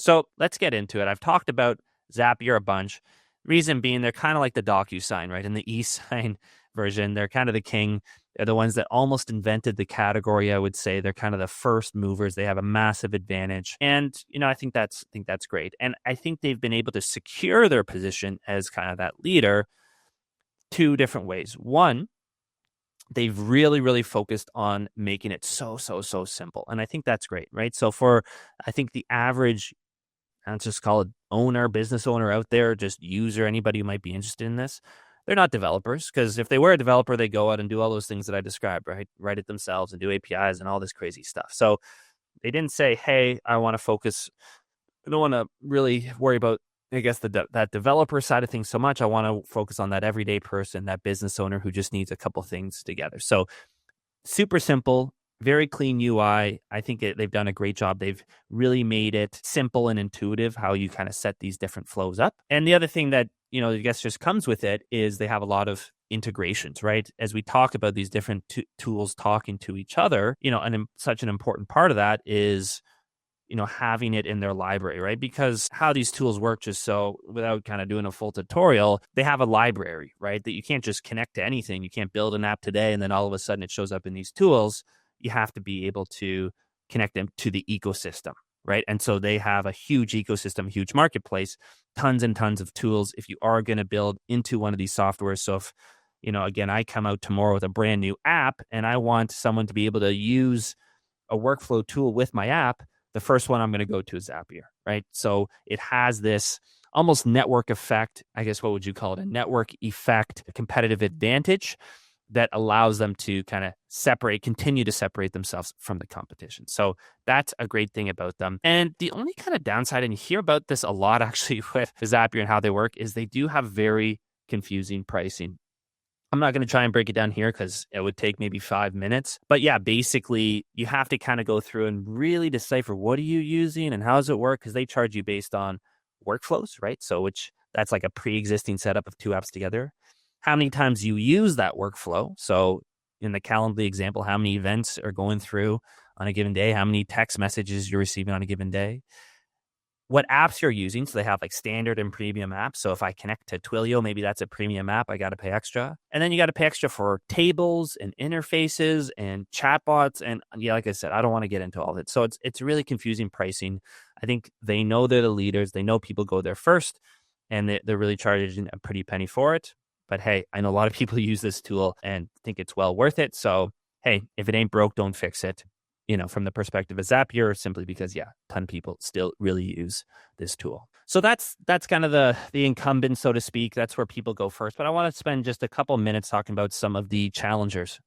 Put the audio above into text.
So let's get into it. I've talked about Zapier a bunch. Reason being, they're kind of like the DocuSign, right? In the e-sign version, they're kind of the king. They're the ones that almost invented the category, I would say. They're kind of the first movers. They have a massive advantage. And, I think that's great. And I think they've been able to secure their position as kind of that leader two different ways. One, they've really, really focused on making it so simple. And I think that's great, right? So I think the average, let's just call it business owner out there, just user, anybody who might be interested in this, they're not developers, because if they were a developer, they go out and do all those things that I described, right? Write it themselves and do APIs and all this crazy stuff. So they didn't say, hey, I want to focus. I don't want to really worry about, I guess, that developer side of things so much. I want to focus on that everyday person, that business owner who just needs a couple things together. So super simple, very clean UI. I think they've done a great job. They've really made it simple and intuitive how you kind of set these different flows up. And the other thing that, I guess just comes with it is they have a lot of integrations, right? As we talk about these different tools talking to each other, and such an important part of that is, having it in their library, right? Because how these tools work, just so without kind of doing a full tutorial, they have a library, right? That you can't just connect to anything. You can't build an app today and then all of a sudden it shows up in these tools. You have to be able to connect them to the ecosystem, right? And so they have a huge ecosystem, huge marketplace, tons and tons of tools if you are going to build into one of these softwares. So if, again, I come out tomorrow with a brand new app and I want someone to be able to use a workflow tool with my app, the first one I'm going to go to is Zapier, right? So it has this almost network effect. I guess, what would you call it? A network effect, a competitive advantage that allows them to kind of continue to separate themselves from the competition. So that's a great thing about them. And the only kind of downside, and you hear about this a lot actually with Zapier and how they work, is they do have very confusing pricing. I'm not going to try and break it down here because it would take maybe 5 minutes. But yeah, basically, you have to kind of go through and really decipher what are you using and how does it work, because they charge you based on workflows, right? So that's like a pre-existing setup of two apps together. How many times you use that workflow. So in the Calendly example, how many events are going through on a given day, how many text messages you're receiving on a given day, what apps you're using. So they have like standard and premium apps. So if I connect to Twilio, maybe that's a premium app. I got to pay extra. And then you got to pay extra for tables and interfaces and chatbots. And yeah, like I said, I don't want to get into all of it. So it's really confusing pricing. I think they know they're the leaders. They know people go there first, and they're really charging a pretty penny for it. But hey, I know a lot of people use this tool and think it's well worth it. So hey, if it ain't broke, don't fix it. From the perspective of Zapier, simply because, a ton of people still really use this tool. So that's kind of the incumbent, so to speak. That's where people go first. But I want to spend just a couple minutes talking about some of the challengers